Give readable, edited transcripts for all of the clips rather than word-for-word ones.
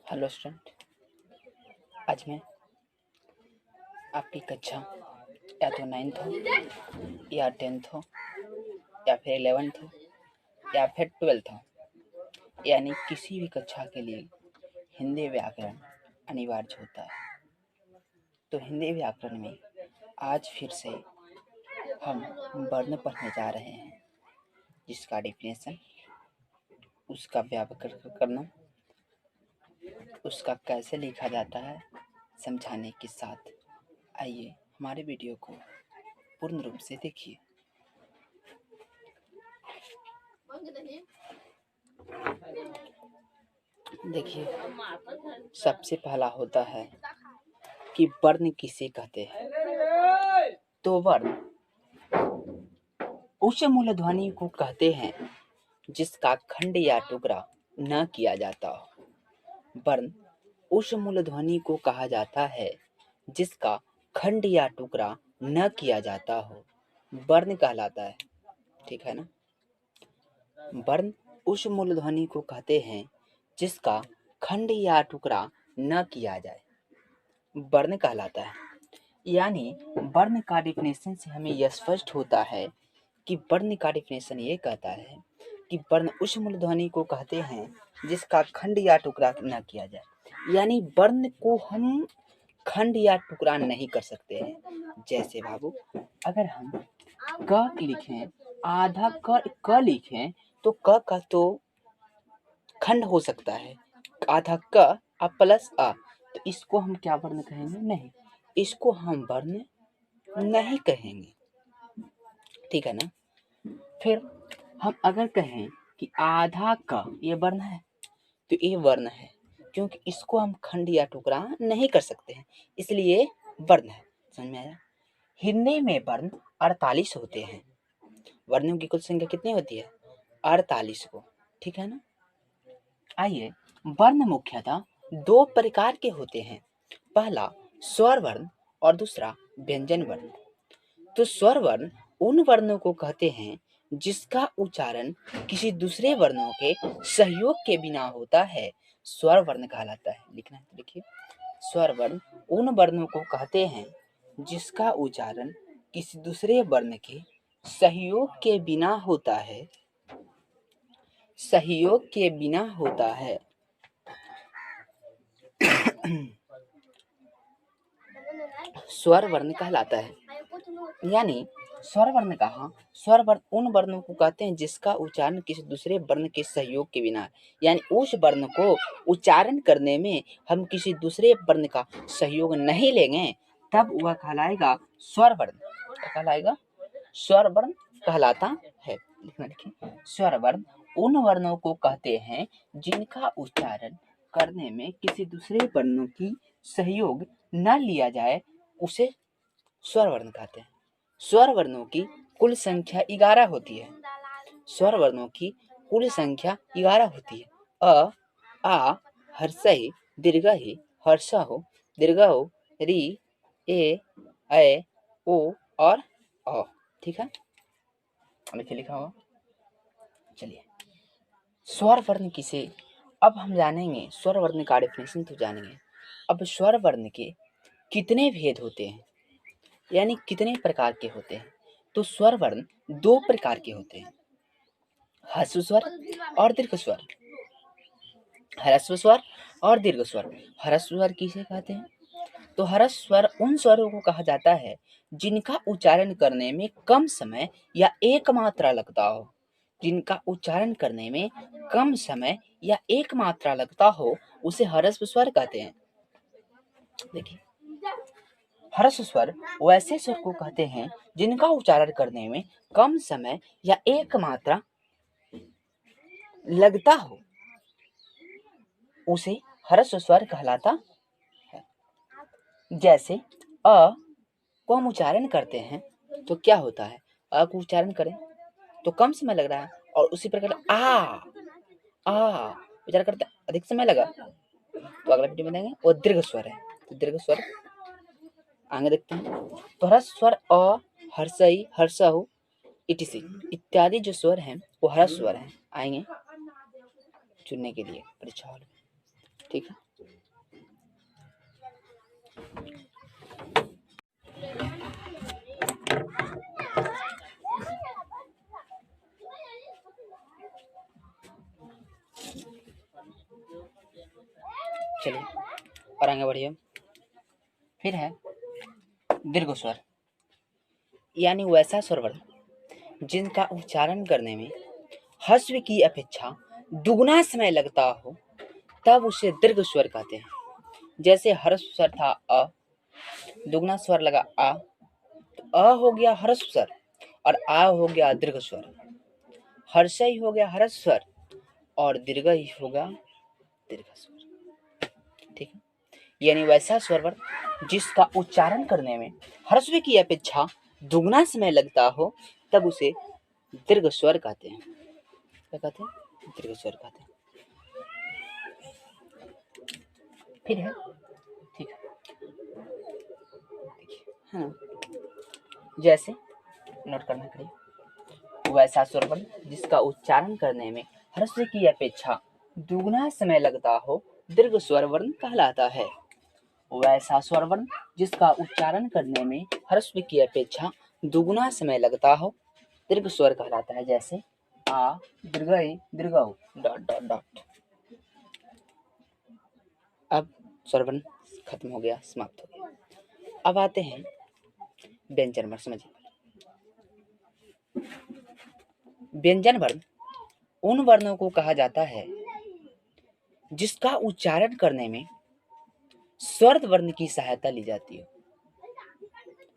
Hello student, आज मैं आपकी कक्षा या तो 9th हो या 10th हो या फिर 11th हो या फिर 12th हो, यानी किसी भी कक्षा के लिए हिंदी व्याकरण अनिवार्य होता है। तो हिंदी व्याकरण में आज फिर से हम वर्ण पढ़ने जा रहे हैं, जिसका डेफिनेशन, उसका व्याकरण करना, उसका कैसे लिखा जाता है समझाने के साथ आइए हमारे वीडियो को पूर्ण रूप से देखिए। देखिए, सबसे पहला होता है कि वर्ण किसे कहते हैं। तो वर्ण उस मूलध्वनि को कहते हैं जिसका खंड या टुकड़ा न किया जाता हो। वर्ण उस मूलध्वनि को कहा जाता है जिसका खंड या टुकड़ा न किया जाता हो, वर्ण कहलाता है। ठीक है ना। वर्ण उस मूलध्वनि को कहते हैं जिसका खंड या टुकड़ा न किया जाए, वर्ण कहलाता है। यानी वर्ण का डेफिनेशन से हमें यह स्पष्ट होता है कि वर्ण का डेफिनेशन ये कहता है कि वर्ण उस मूलध्वनि को कहते हैं जिसका खंड या टुकड़ा न किया जाए। यानी वर्ण को हम खंड या टुकड़ा नहीं कर सकते हैं। जैसे बाबू, अगर हम क लिखें, आधा क लिखें तो क का तो खंड हो सकता है, आधा क प्लस अ, तो इसको हम क्या वर्ण कहेंगे? नहीं, इसको हम वर्ण नहीं कहेंगे। ठीक है ना। फिर हम अगर कहें कि आधा क ये वर्ण है, तो ये वर्ण है, क्योंकि इसको हम खंड या टुकड़ा नहीं कर सकते हैं, इसलिए वर्ण है। समझ में आया? हिंदी में वर्ण 48 होते हैं। वर्णों की कुल संख्या कितनी होती है? 48 को। ठीक है ना। आइए, वर्ण मुख्यतः दो प्रकार के होते हैं, पहला स्वर वर्ण और दूसरा व्यंजन वर्ण। तो स्वर वर्ण उन वर्णों को कहते हैं जिसका उच्चारण किसी दूसरे वर्णों के सहयोग के बिना होता है, स्वर वर्ण कहलाता है। लिखना है तो लिखिए। स्वर वर्ण उन वर्णों को कहते हैं जिसका उच्चारण किसी दूसरे वर्ण के सहयोग के बिना होता है, सहयोग के बिना होता है। स्वर वर्ण कहलाता है। यानी स्वर वर्ण कहा, स्वर वर्ण उन वर्णों को कहते हैं जिसका उच्चारण किसी दूसरे वर्ण के सहयोग के बिना, यानी उस वर्ण को उच्चारण करने में हम किसी दूसरे वर्ण का सहयोग नहीं लेंगे, तब वह कहलाएगा स्वर वर्ण। कहलाएगा स्वर वर्ण कहलाता है। लिखिए, स्वर वर्ण उन वर्णों को कहते हैं जिनका उच्चारण करने में किसी दूसरे वर्णों की सहयोग न लिया जाए, उसे स्वर वर्ण कहते हैं। स्वर वर्णों की कुल संख्या 11 होती है। स्वर वर्णों की कुल संख्या 11 होती है। अ, आ, हर्षई, दीर्घई, हर्षौ, दीर्घौ, री, ए, ऐ, ओ और औ। ठीक है, लिखिए, लिखा होगा। चलिए, स्वर वर्ण किसे, अब हम जानेंगे स्वर वर्ण का डेफिनेशन तो जानेंगे। अब स्वर वर्ण के कितने भेद होते हैं, यानी कितने प्रकार के होते हैं। तो स्वर वर्ण दो प्रकार के होते हैं, ह्रस्व स्वर और दीर्घ स्वर। ह्रस्व स्वर और दीर्घ स्वर। ह्रस्व स्वर किसे कहते हैं? तो ह्रस्व स्वर उन स्वरों को कहा जाता है जिनका उच्चारण करने में कम समय या एक मात्रा लगता हो, जिनका उच्चारण करने में कम समय या एक मात्रा लगता हो, उसे ह्रस्व स्वर कहते हैं। देखिए, हर्ष स्वर वैसे स्वर को कहते हैं जिनका उच्चारण करने में कम समय या एक मात्रा लगता हो, उसे हर्ष स्वर कहलाता है। जैसे अ को हम उच्चारण करते हैं तो क्या होता है, अ को उच्चारण करें तो कम समय लग रहा है, और उसी प्रकार आ उच्चारण करते अधिक समय लगा, तो अगला वीडियो में देंगे वो दीर्घ स्वर है। तो दीर्घ स्वर आगे देखते हैं। तो हर्ष स्वर अ, हर्षई, हर्षहु, इटिसी इत्यादि जो स्वर हैं वो हर्ष स्वर हैं, आएंगे चुनने के लिए परीक्षा हॉल में। ठीक है, चलिए और आगे बढ़िए। फिर है दीर्घ स्वर, यानी वैसा स्वर वर्ण जिनका उच्चारण करने में ह्रस्व की अपेक्षा दुगुना समय लगता हो, तब उसे दीर्घ स्वर कहते हैं। जैसे ह्रस्व स्वर था अ, दुगना स्वर लगा आ, तो अ हो गया ह्रस्व स्वर और आ हो गया दीर्घ स्वर। हर्षई हो गया ह्रस्व स्वर और दीर्घ ही होगा दीर्घ स्वर। ठीक है, यानी वैसा स्वर वर्ण जिसका उच्चारण करने में ह्रस्व की अपेक्षा दुगना समय लगता हो, तब उसे दीर्घ स्वर कहते हैं। क्या कहते हैं? दीर्घ स्वर कहते हैं। फिर है, ठीक है, है ना, जैसे नोट करना करिए, वैसा स्वर वर्ण जिसका उच्चारण करने में ह्रस्व की अपेक्षा दुगना समय लगता हो, दीर्घ स्वर वर्ण कहलाता है। वैसा स्वर वर्ण जिसका उच्चारण करने में ह्रस्व की अपेक्षा दुगुना समय लगता हो, दीर्घ स्वर कहलाता है। जैसे आ, दीर्घ ई, दीर्घ उ, डॉट डॉट डॉट। अब स्वर वर्ण खत्म हो गया, समाप्त हो गया। अब आते हैं व्यंजन वर्ण। समझिए, व्यंजन वर्ण उन वर्णों को कहा जाता है जिसका उच्चारण करने में स्वर वर्ण की सहायता ली जाती है।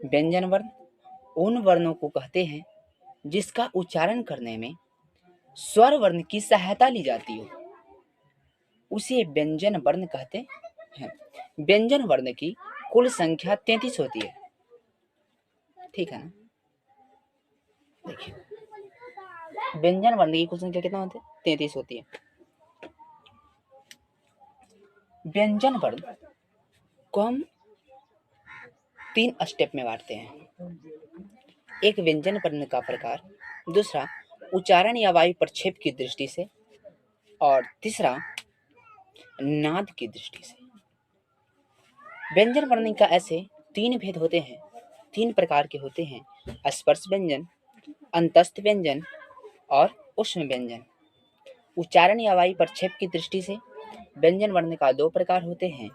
व्यंजन वर्ण उन वर्णों को कहते हैं जिसका उच्चारण करने में स्वर वर्ण की सहायता ली जाती हो, उसे व्यंजन वर्ण कहते हैं। व्यंजन वर्ण की कुल संख्या 33 होती है। ठीक है ना, देखिए व्यंजन वर्ण की कुल संख्या कितना होती है? 33 होती है। व्यंजन वर्ण को हम 3 स्टेप में बांटते हैं। एक व्यंजन वर्ण का प्रकार, दूसरा उच्चारण या वायु प्रक्षेप की दृष्टि से, और तीसरा नाद की दृष्टि से। व्यंजन वर्ण का ऐसे 3 भेद होते हैं, 3 प्रकार के होते हैं: स्पर्श व्यंजन, अंतस्थ व्यंजन और उष्म व्यंजन। उच्चारण या वायु प्रक्षेप की दृष्टि से व्यंजन वर्ण का 2 प्रकार होते हैं: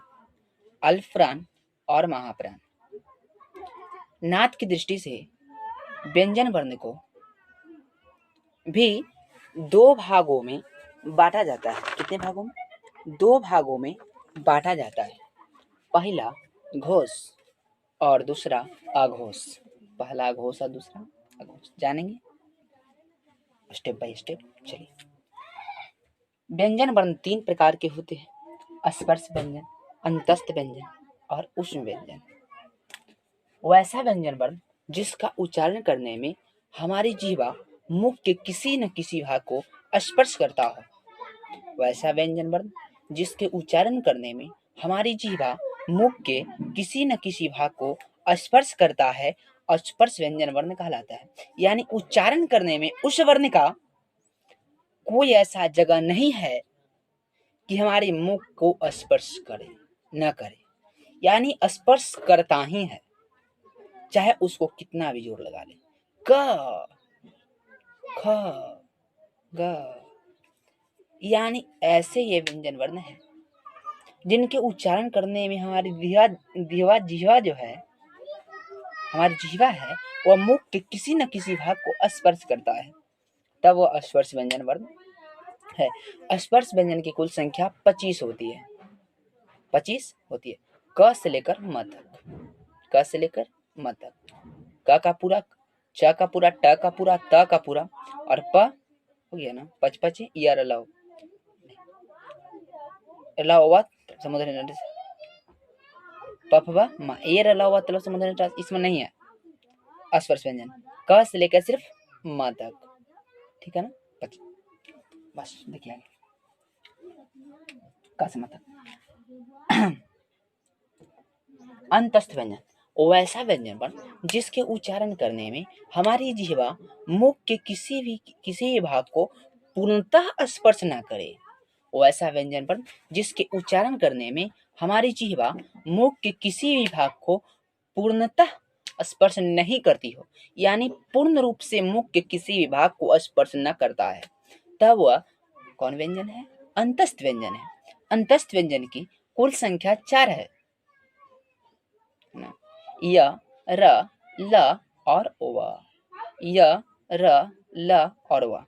अल्पप्राण और महाप्राण। नाद की दृष्टि से व्यंजन वर्ण को भी 2 भागों में बांटा जाता है। कितने भागों में? 2 भागों में बांटा जाता है। पहला घोष और दूसरा अघोष। पहला घोष और दूसरा अघोष, जानेंगे स्टेप बाय स्टेप। चलिए, व्यंजन वर्ण 3 प्रकार के होते हैं: स्पर्श व्यंजन, अंतस्थ व्यंजन और उष्म व्यंजन। वैसा व्यंजन वर्ण जिसका उच्चारण करने में हमारी जीवा मुख के किसी न किसी भाग को स्पर्श करता हो, वैसा व्यंजन वर्ण जिसके उच्चारण करने में हमारी जीवा मुख के किसी न किसी भाग को स्पर्श करता है, स्पर्श व्यंजन वर्ण कहलाता है। यानी उच्चारण करने में उस वर्ण का कोई ऐसा जगह नहीं है कि हमारे मुख को स्पर्श करे न करे, यानी स्पर्श करता ही है, चाहे उसको कितना भी जोर लगा ले। क, ख, ग, यानी ऐसे ये व्यंजन वर्ण है जिनके उच्चारण करने में हमारी जीवा जो है, हमारी जीवा है, वह मुख के किसी न किसी भाग को स्पर्श करता है, तब वह स्पर्श व्यंजन वर्ण है। स्पर्श व्यंजन की कुल संख्या 25 होती है। 25 होती है, क से लेकर म तक। क से लेकर म तक, क का पूरा, च का पूरा, ट का पूरा, त का पूरा और प हो गया ना, पच पच यार अलाव अलाहाबाद समुद्र नट पफवा मा एर अलाहाबाद तलब समुद्र नट इसमें नहीं है अस्पर्श व्यंजन, क से लेकर सिर्फ म तक, ठीक है ना। बस देखिए आगे क से म तक। अंतस्थ व्यंजन वैसा व्यंजन वर्ण जिसके उच्चारण करने में हमारी जिह्वा मुख के किसी भी भाग को पूर्णतः स्पर्श न करे। वैसा व्यंजन वर्ण जिसके उच्चारण करने में हमारी जिह्वा मुख के किसी भी भाग को पूर्णतः स्पर्श नहीं करती हो, यानी पूर्ण रूप से मुख के किसी भी भाग को स्पर्श न करता है, तब वह कौन व्यंजन है? अंतस्थ व्यंजन है। अंतस्थ व्यंजन की कुल संख्या 4 है, य, र, ल और व। य, र, ल और व,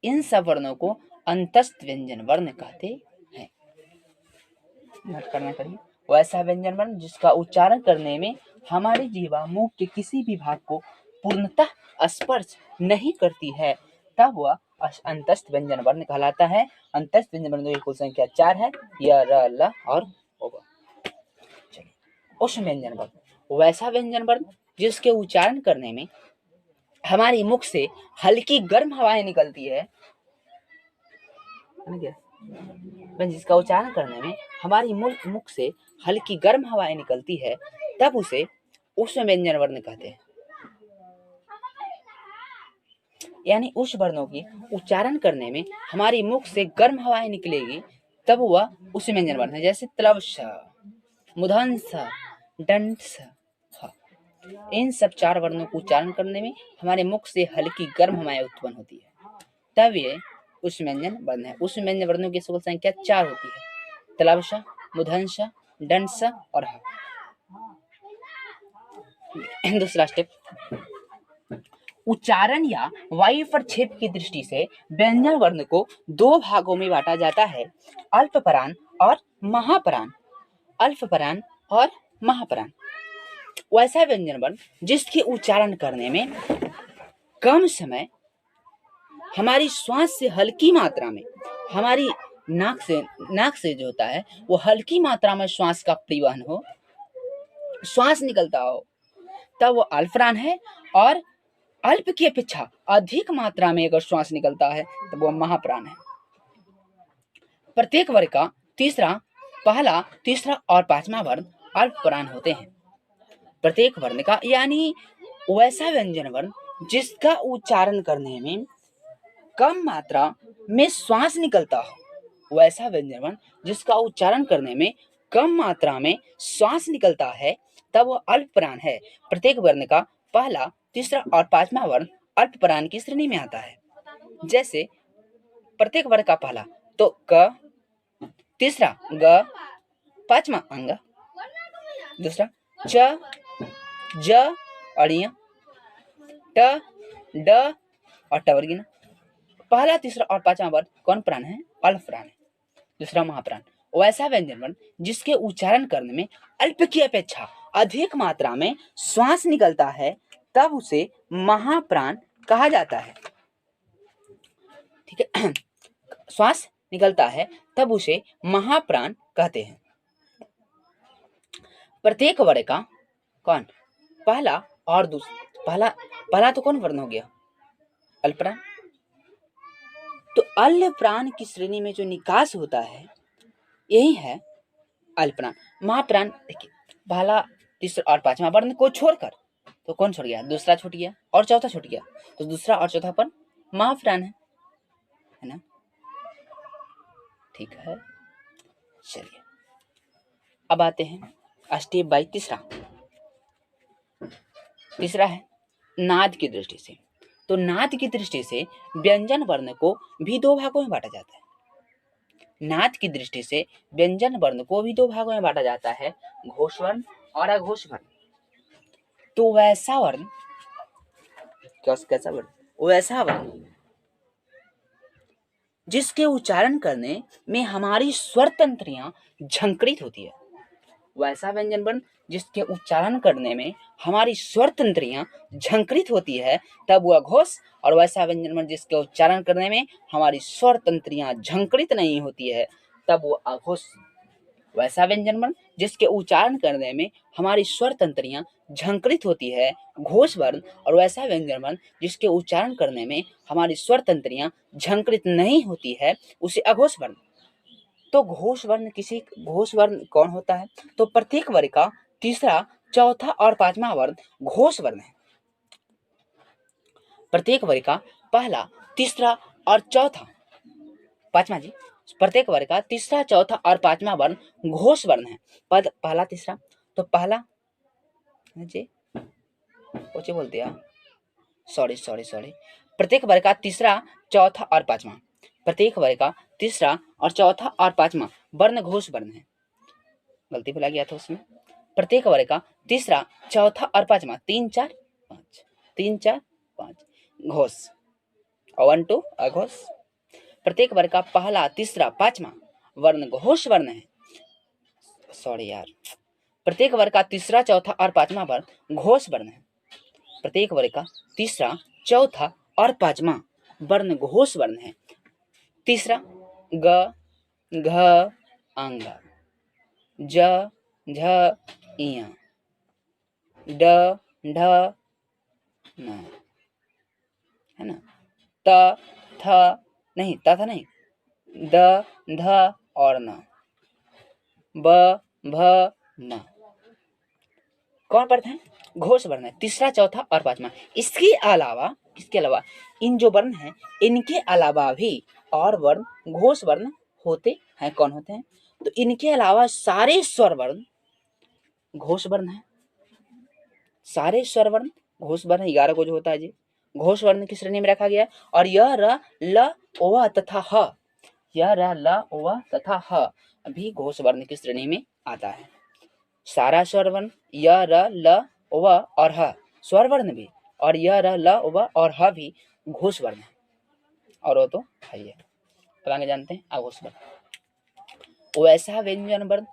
इन सब वर्णों को अंतस्थ व्यंजन वर्ण कहते हैं। नोट करना करिए। वैसा व्यंजन वर्ण जिसका उच्चारण करने में हमारी जीवा मुख के किसी भी भाग को पूर्णतः स्पर्श नहीं करती है, तब वह अंतस्थ व्यंजन वर्ण कहलाता है। अंतस्थ व्यंजन वर्ण की कुल संख्या 4 है, य, र, ल और व। उष्ण व्यंजन वर्ण वैसा व्यंजन वर्ण जिसके उच्चारण करने में हमारी मुख से हल्की गर्म हवाएं निकलती है, जिसका उच्चारण करने में हमारी मुख से हल्की गर्म हवाएं निकलती है, तब उसे उष्ण व्यंजन वर्ण कहते हैं। यानी उस वर्णों की उच्चारण करने में हमारी मुख से गर्म हवाएं निकलेगी, तब वह उष्ण व्यंजन वर्ण है। जैसे तलवश, मूर्धन्य स, दंड स, इन सब 4 वर्णों को उच्चारण करने में हमारे मुख से हल्की गर्म हवाएं उत्पन्न होती है, तब ये उष्ण व्यंजन वर्ण है। उष्ण व्यंजन वर्णों की कुल संख्या 4 होती है, तलवश, मूर्धन्य, दंड और ह। दूसरा स्टेप, उच्चारण या वायु प्रक्षेप की दृष्टि से व्यंजन वर्ण को 2 भागों में बांटा जाता है, अल्पपरान और महापरान। अल्पपरान और महापरान वैसा व्यंजन वर्ण जिसके उच्चारण करने में कम समय हमारी श्वास से हल्की मात्रा में, हमारी नाक से जो होता है वो हल्की मात्रा में श्वास का परिवहन हो, श्वास निकलता हो, तब वो अल्पपरान है। और अल्प की अपेक्षा अधिक मात्रा में अगर श्वास निकलता है तब वो महाप्राण है। प्रत्येक वर्ग का पहला, तीसरा और 5वां वर्ण अल्पप्राण होते हैं। प्रत्येक वर्ण का यानी वैसा व्यंजन वर्ण जिसका उच्चारण करने में कम मात्रा में श्वास निकलता हो, वैसा व्यंजन वर्ण जिसका उच्चारण करने में कम मात्रा में श्वास निकलता है, तब वह अल्पप्राण है। प्रत्येक वर्ण का पहला, तीसरा और 5वां वर्ण अल्पप्राण की श्रेणी में आता है। जैसे प्रत्येक वर्ण का पहला तो क, तीसरा ग, 5वां अंग, दूसरा च, ज और य, ट, ड और टवर्गीना। पहला, तीसरा और 5वां वर्ण कौन प्राण है? अल्पप्राण है। दूसरा महाप्राण वैसा व्यंजन वर्ण जिसके उच्चारण करने में अल्प की अपेक्षा अधिक मात्रा में श्वास निकलता है, तब उसे महाप्राण कहा जाता है। ठीक है, श्वास निकलता है तब उसे महाप्राण कहते हैं। प्रत्येक वर्ण का कौन पहला और दूसरा, पहला तो कौन वर्ण हो गया? अल्पप्राण। तो अल्पप्राण की श्रेणी में जो निकास होता है यही है अल्पप्राण। महाप्राण देखिए पहला, तीसरा और 5वां वर्ण को छोड़कर तो कौन छोड़ गया? दूसरा छूट गया और चौथा छूट गया, तो दूसरा और चौथा पर महाप्राण है ना। ठीक है, चलिए अब आते हैं स्टेप बाय तीसरा है नाद की दृष्टि से। तो नाद की दृष्टि से व्यंजन वर्ण को भी 2 भागों में बांटा जाता है। नाद की दृष्टि से व्यंजन वर्ण को भी 2 भागों में बांटा जाता है, घोष वर्ण और अघोष वर्ण। तो वैसा वर्ण कैसा वर्ण? वैसा वर्ण जिसके उच्चारण करने में हमारी स्वर तंत्रियां झंकृत होती है, वैसा व्यंजन वर्ण जिसके उच्चारण करने में हमारी स्वर तंत्रियां झंकृत होती है तब वह घोष, और वैसा व्यंजन वर्ण जिसके उच्चारण करने में हमारी स्वर तंत्रियां झंकृत नहीं होती है तब वो अघोष। वैसा व्यंजन वर्ण जिसके उच्चारण करने में हमारी स्वर तंत्रियां झंकृत होती है घोष वर्ण, और वैसा व्यंजन वर्ण जिसके उच्चारण करने में हमारी स्वर तंत्रियां झंकृत नहीं होती है उसे अघोष वर्ण। तो घोष वर्ण कौन होता है? तो प्रत्येक वर्ग का तीसरा, चौथा और पांचवा वर्ण घोष वर्ण है। प्रत्येक वर्ग का पहला, तीसरा और चौथा, पांचवा जी, प्रत्येक वर्ग का तीसरा, चौथा और पांचवा वर्ण घोष वर्ण है। पद पहला तीसरा, तो पहला जी ओचे बोलते हैं, सॉरी, प्रत्येक वर्ग का तीसरा, चौथा और पांचवा, प्रत्येक वर्ग का तीसरा और चौथा और पांचवा वर्ण घोष वर्ण है। गलती भुला गया था उसमें। प्रत्येक वर्ग का तीसरा, चौथा और पांचवा, 3 4 5 घोष, और 1 2 अघोष। प्रत्येक वर्ग का पहला, तीसरा, पांचवा वर्ण घोष वर्ण है। सॉरी यार, प्रत्येक वर्ग का तीसरा, चौथा और पांचवा वर्ण घोष वर्ण है। प्रत्येक वर्ग का तीसरा, चौथा और पांचवा वर्ण घोष वर्ण है। तीसरा, ग घ अंग, ज झ इया, ड ढ न, है ना, त थ नहीं, त था नहीं, द ध और न, ब भ म कौन पढ़ते हैं? घोष वर्ण है, तीसरा, चौथा और पांचवा। इसके अलावा इन जो वर्ण हैं इनके अलावा भी और वर्ण घोष वर्ण होते हैं। कौन होते हैं? तो इनके अलावा सारे स्वर वर्ण घोष वर्ण है। सारे स्वर वर्ण घोष वर्ण 11 को जो होता है जी, घोष वर्ण की श्रेणी में रखा गया है। और यह र ल ओवा तथा ह, यह र ल ओवा तथा ह भी घोष वर्ण की श्रेणी में आता है। सारा स्वर वर्ण य र ल व और ह स्वर वर्ण भी, और य र ल व और ह भी घोष वर्ण है। और वो तो है ही है। अब आगे जानते हैं अघोष वर्ण। वैसा व्यंजन वर्ण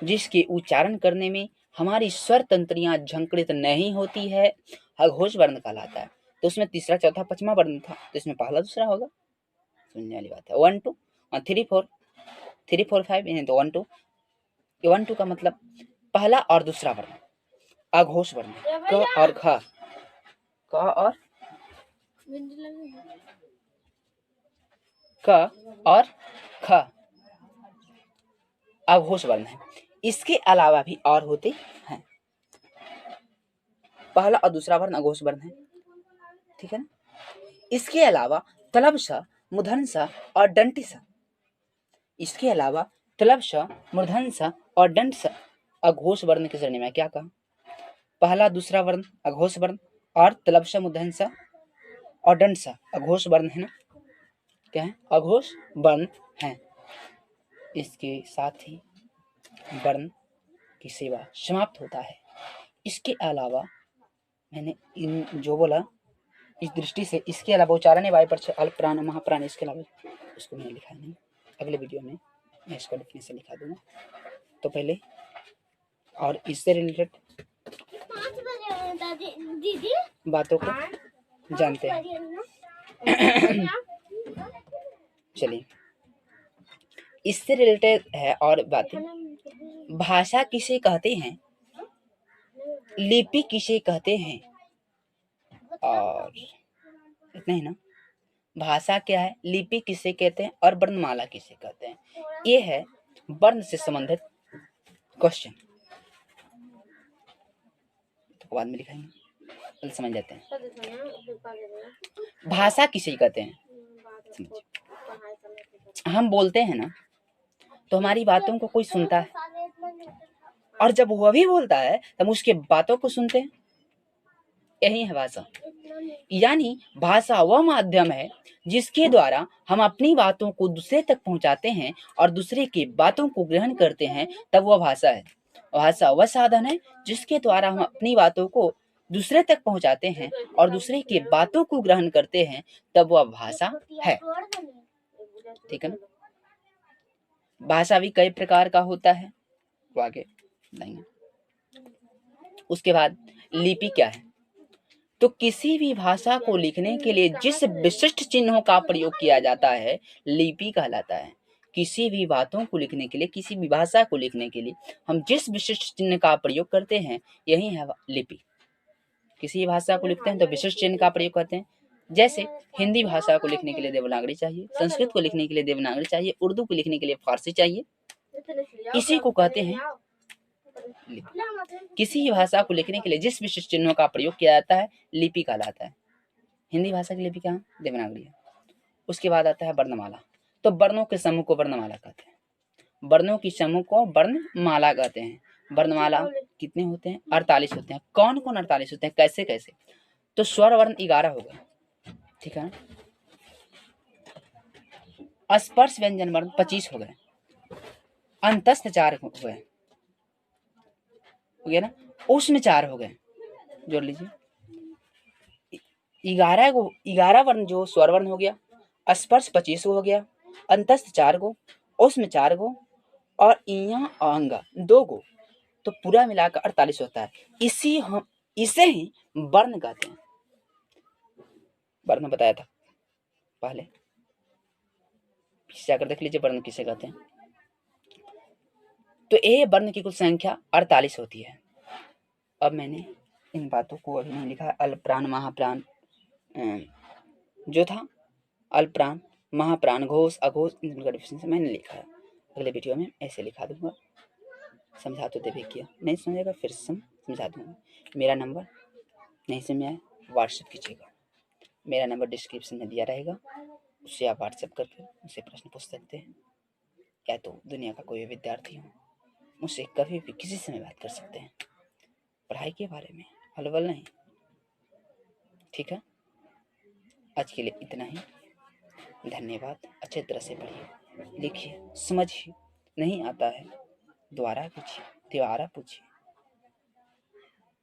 जिसके उच्चारण करने में हमारी स्वर तंत्रियां झंकृत नहीं होती है अघोष वर्ण कहलाता है। तो उसमें तीसरा, चौथा, पांचवा वर्ण था, तो इसमें पहला दूसरा होगा। सुनने वाली बात है। 1 2 3 4 3 4 5 तो 1 2, 1 2 का मतलब पहला और दूसरा वर्ण अघोष वर्ण है। क और ख, क और ख अघोष वर्ण है। इसके अलावा भी और होते हैं। पहला और दूसरा वर्ण अघोष वर्ण है, ठीक है ना। इसके अलावा तलब स, मूर्धन स और दंडी स, इसके अलावा तलब स, मूर्धन स और दंड स अघोष वर्ण की श्रेणी में क्या कहा? पहला, दूसरा वर्ण अघोष वर्ण, और तलब स, मूर्धन स और दंड स अघोष वर्ण है ना। क्या है? अघोष वर्ण है। इसके साथ ही वर्ण की सेवा समाप्त होता है। इसके अलावा मैंने इन जो बोला इस दृष्टि से, इसके अलावा उच्चारण वायु पर अल्प प्राण, महाप्राण, इसके अलावा उसको मैंने लिखा नहीं, अगले वीडियो में मैं इसको डेफिनेशन लिखा दूंगा। तो पहले और इससे रिलेटेड बातों को जानते हैं। चलिए, इससे रिलेटेड है और बातें। भाषा किसे कहते हैं, लिपि किसे कहते हैं, और इतना ही ना। भाषा क्या है, लिपि किसे कहते हैं और वर्णमाला किसे कहते हैं, ये है वर्ण से संबंधित क्वेश्चन। तो बाद में लिखाएंगे, कल समझ जाते हैं। भाषा किसे कहते हैं? हम बोलते हैं ना, तो हमारी बातों को कोई सुनता है, और जब वह भी बोलता है तब उसके बातों को सुनते हैं। यही है भाषा। यानी भाषा वह माध्यम है जिसके द्वारा हम अपनी बातों को दूसरे तक पहुंचाते हैं और दूसरे की बातों को ग्रहण करते हैं, तब वह भाषा है। भाषा वह साधन है जिसके द्वारा हम अपनी बातों को दूसरे तक पहुंचाते हैं और दूसरे की बातों को ग्रहण करते हैं, तब वह भाषा है। ठीक है ना। भाषा भी कई प्रकार का होता है। वो आगे बताएंगे। उसके बाद लिपि क्या है? तो किसी भी भाषा को लिखने के लिए जिस विशिष्ट चिन्हों का प्रयोग किया जाता है लिपि कहलाता है। किसी भी बातों को लिखने के लिए, किसी भी भाषा को लिखने के लिए हम जिस विशिष्ट चिन्ह का प्रयोग करते हैं यही है लिपि। किसी भाषा को लिखते हैं तो विशिष्ट चिन्ह का प्रयोग करते हैं। जैसे हिंदी भाषा को लिखने के लिए देवनागरी चाहिए, संस्कृत को लिखने के लिए देवनागरी चाहिए, उर्दू को लिखने के लिए फारसी चाहिए। इसी को कहते हैं लिपि। किसी भी भाषा को लिखने के लिए जिस विशिष्ट चिन्हों का प्रयोग किया जाता है लिपि कहलाता है। हिंदी भाषा की लिपि क्या है? देवनागरी है। उसके बाद आता है वर्णमाला। तो वर्णों के समूह को वर्णमाला कहते हैं। वर्णों की समूह को वर्णमाला कहते हैं। वर्णमाला कितने होते हैं? 48 होते हैं। कौन कौन 48 होते हैं? कैसे कैसे? तो स्वर वर्ण 11 हो गए, ठीक है। स्पर्श व्यंजन वर्ण 25 हो गए, अंतस्थ 4 हो गए, हो गया ना। उष्ण 4 हो गए, जोड़ लीजिए। 11 वर्ण जो स्वर वर्ण हो गया, स्पर्श 25 हो गया, अंतस्थ 4 गो, उष्ण 4 गो और इया अंग 2 गो, तो पूरा मिलाकर 48 होता है। इसे ही वर्ण कहते हैं। वर्ण बताया था पहले, पीछे जाकर देख लीजिए वर्ण किसे कहते हैं। तो ये वर्ण की कुल संख्या 48 होती है। अब मैंने इन बातों को अभी नहीं लिखा। अल्पप्राण महाप्राण जो था, अल्पप्राण महाप्राण घोष अघोष, इनका डिफिनेशन मैंने लिखा है। अगले वीडियो में ऐसे लिखा दूंगा। समझा तो देवे किया, नहीं समझेगा फिर समझा दूंगा। मेरा नंबर नहीं समझ आए व्हाट्सएप कीजिएगा। मेरा नंबर डिस्क्रिप्शन में दिया रहेगा, उससे आप व्हाट्सएप करके मुझसे प्रश्न पूछ सकते हैं। या तो दुनिया का कोई विद्यार्थी हो मुझसे कभी भी किसी समय बात कर सकते हैं, पढ़ाई के बारे में, हलवल नहीं, ठीक है। आज के लिए इतना ही। धन्यवाद। अच्छे तरह से पढ़िए, लिखिए, समझिए। नहीं आता है दोबारा पूछिए, दोबारा पूछिए,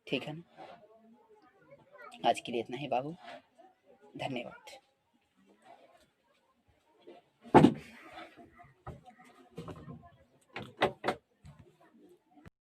ठीक है ना। आज के लिए इतना ही बाबू, धन्यवाद।